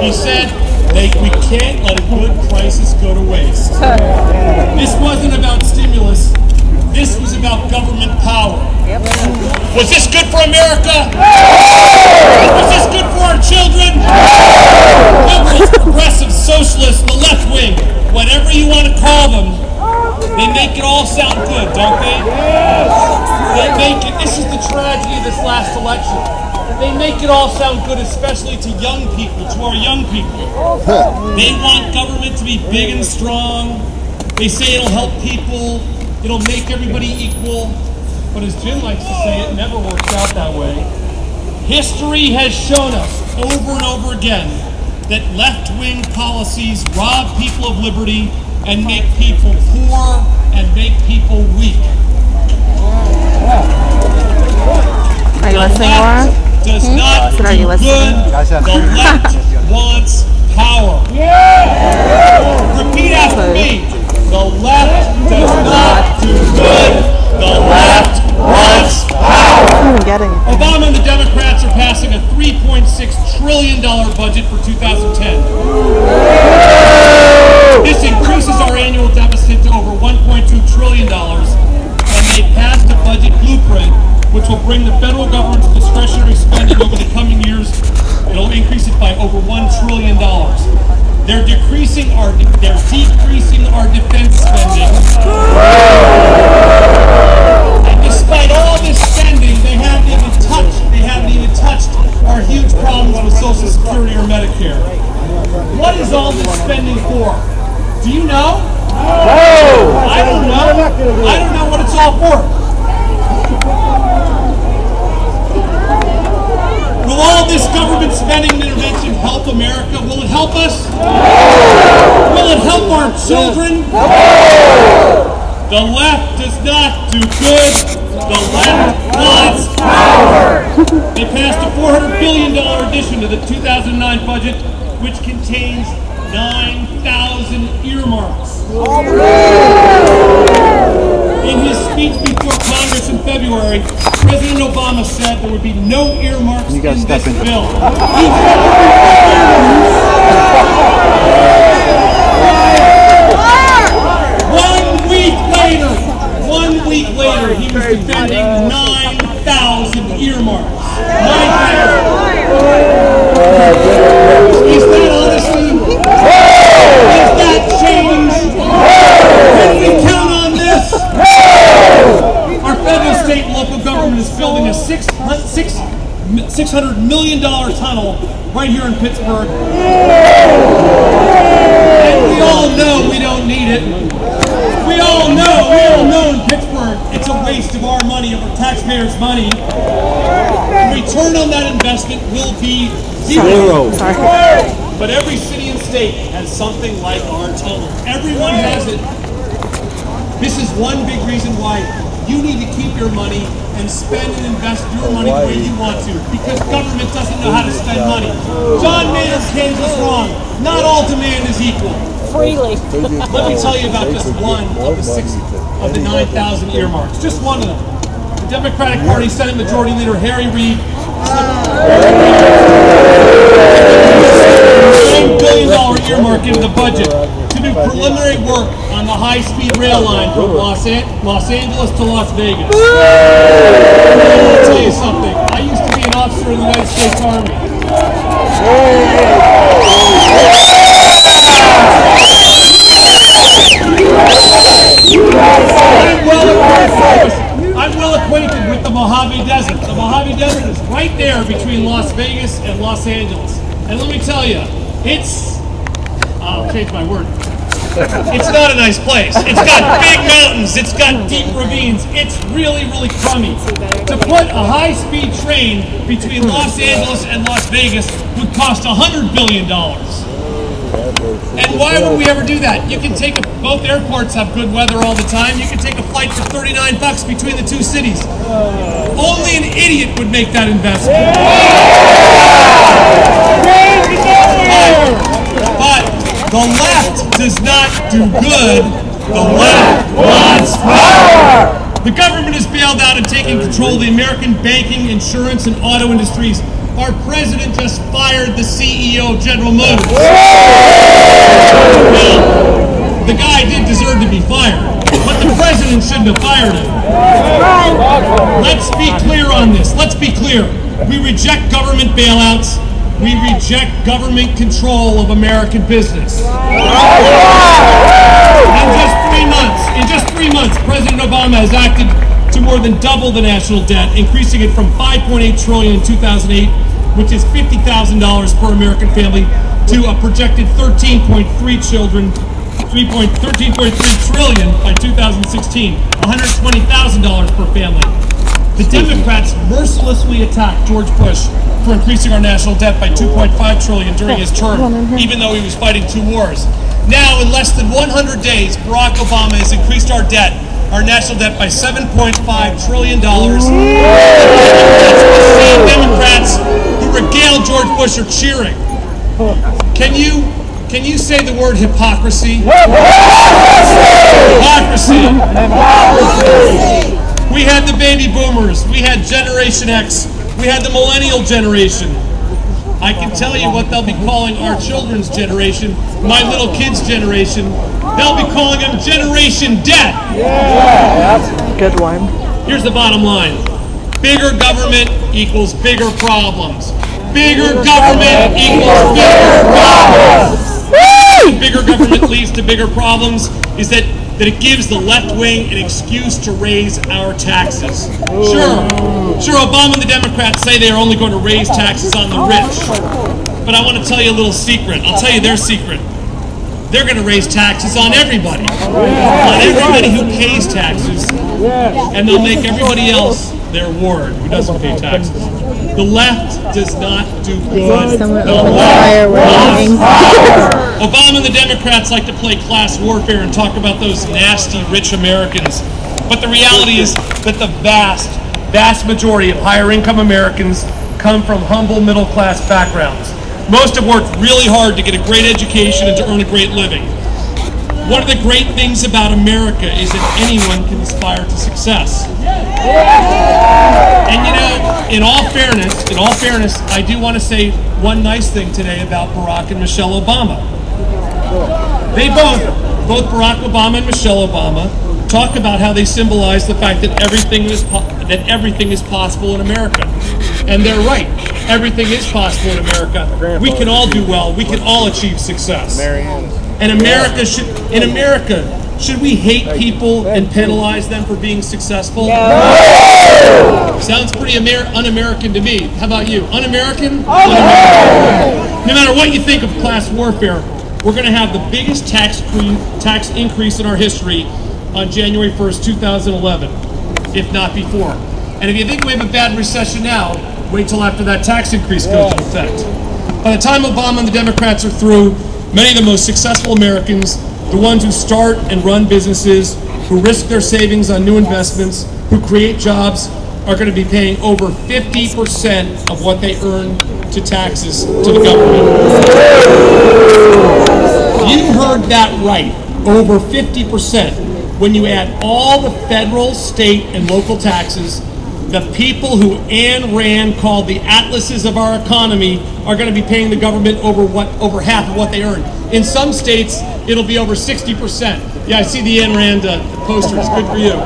He said we can't let a good crisis go to waste. This wasn't about stimulus. This was about government power. Was this good for America? Was this good for our children? Liberals, progressives, socialists, the left wing, whatever you want to call them, they make it all sound good, don't they? They make it, this is the tragedy of this last election. They make it all sound good, especially to young people, to our young people. They want government to be big and strong. They say it'll help people. It'll make everybody equal, but as Jim likes to say, it never works out that way. History has shown us over and over again that left-wing policies rob people of liberty and make people poor and make people weak. Are you listening, Laura? Does not do good. The left wants power. Repeat after me. The left does not do good. The left wants power. Obama and the Democrats are passing a $3.6 trillion budget for 2010. This increases our annual deficit to over $1.2 trillion, and they passed a budget blueprint which will bring the federal government's discretionary spending over the coming years. It'll increase it by over $1 trillion. They're decreasing our defense spending. And despite all this spending, they haven't even touched our huge problems with Social Security or Medicare. What is all this spending for? Do you know? No! I don't know. I don't know what it's all for. Will all this government spending and intervention help America? Will it help us? No. Will it help our children? No. The left does not do good. The left wants power. They passed a $400 billion addition to the 2009 budget, which contains 9,000 earmarks. In his speech before Congress in February, President Obama said there would be no earmarks in this bill. One week later, he was defending 9,000 earmarks. 9,000. Is that honestly? Is that change? Can we count on this? Our federal, state, and local government is building a $600 million tunnel right here in Pittsburgh. And we all know we don't need it. We all know in Pittsburgh it's a waste of our money, of our taxpayers' money. The return on that investment will be zero. But every city and state has something like our tunnel. Everyone has it. This is one big reason why you need to keep your money and spend and invest your money the way you want to, because government doesn't know how to spend money. John Maynard Keynes was wrong. Not all demand is equal. Freely. Let me tell you about just one of the 9,000 earmarks. Just one of them. The Democratic Party Senate Majority Leader Harry Reid $9 billion earmark into the budget to do preliminary work on the high-speed rail line from Los Angeles to Las Vegas. I'll tell you something. I used to be an officer in the United States Army. I'm well acquainted with the Mojave Desert. The Mojave Desert is right there between Las Vegas and Los Angeles. And let me tell you, I'll change my word. It's not a nice place. It's got big mountains. It's got deep ravines. It's really, really crummy. To put a high-speed train between Los Angeles and Las Vegas would cost $100 billion. And why would we ever do that? You can take both airports have good weather all the time. You can take a flight for $39 between the two cities. Only an idiot would make that investment. But the left does not do good. The left wants power. The government has bailed out and taken control of the American banking, insurance, and auto industries Our president just fired the CEO of General Motors. Now, the guy did deserve to be fired, but the president shouldn't have fired him. Let's be clear on this. Let's be clear. We reject government bailouts. We reject government control of American business. In just three months, President Obama has acted to more than double the national debt, increasing it from $5.8 trillion in 2008, which is $50,000 per American family, to a projected $13.3 trillion by 2016, $120,000 per family. The Democrats mercilessly attacked George Bush for increasing our national debt by $2.5 trillion during his term, even though he was fighting two wars. Now, in less than 100 days, Barack Obama has increased our national debt by $7.5 trillion. The same Democrats who regaled George Bush are cheering. Can you say the word hypocrisy? Hypocrisy. We had the baby boomers, we had Generation X, we had the millennial generation. I can tell you what they'll be calling our children's generation, my little kids' generation. They'll be calling them Generation Debt. Yeah, that's a good one. Here's the bottom line. Bigger government equals bigger problems. Bigger government equals bigger problems. Bigger government leads to bigger problems is that it gives the left wing an excuse to raise our taxes. Sure, Obama and the Democrats say they are only going to raise taxes on the rich. But I want to tell you a little secret. I'll tell you their secret. They're going to raise taxes on everybody. On everybody who pays taxes. And they'll make everybody else their ward who doesn't pay taxes. The left does not do good. The left loves power. Obama and the Democrats like to play class warfare and talk about those nasty rich Americans. But the reality is that the vast majority of higher income Americans come from humble middle class backgrounds. Most have worked really hard to get a great education and to earn a great living. One of the great things about America is that anyone can aspire to success. And you know, in all fairness, I do want to say one nice thing today about Barack and Michelle Obama. They both Barack Obama and Michelle Obama, talk about how they symbolize the fact that everything is possible in America. And they're right. Everything is possible in America. We can all do well. We can all achieve success. And in America, should we hate people and penalize them for being successful? No. Sounds pretty un-American to me. How about you? Un-American? Un-American. No matter what you think of class warfare, we're going to have the biggest tax increase in our history on January 1st, 2011, if not before. And if you think we have a bad recession now, wait till after that tax increase goes into effect. By the time Obama and the Democrats are through, many of the most successful Americans, the ones who start and run businesses, who risk their savings on new investments, who create jobs, are going to be paying over 50% of what they earn to taxes to the government. You heard that right, over 50%. When you add all the federal, state, and local taxes, the people who Ayn Rand called the atlases of our economy are going to be paying the government over half of what they earn. In some states, it'll be over 60%. Yeah, I see the Ayn Rand posters. Good for you.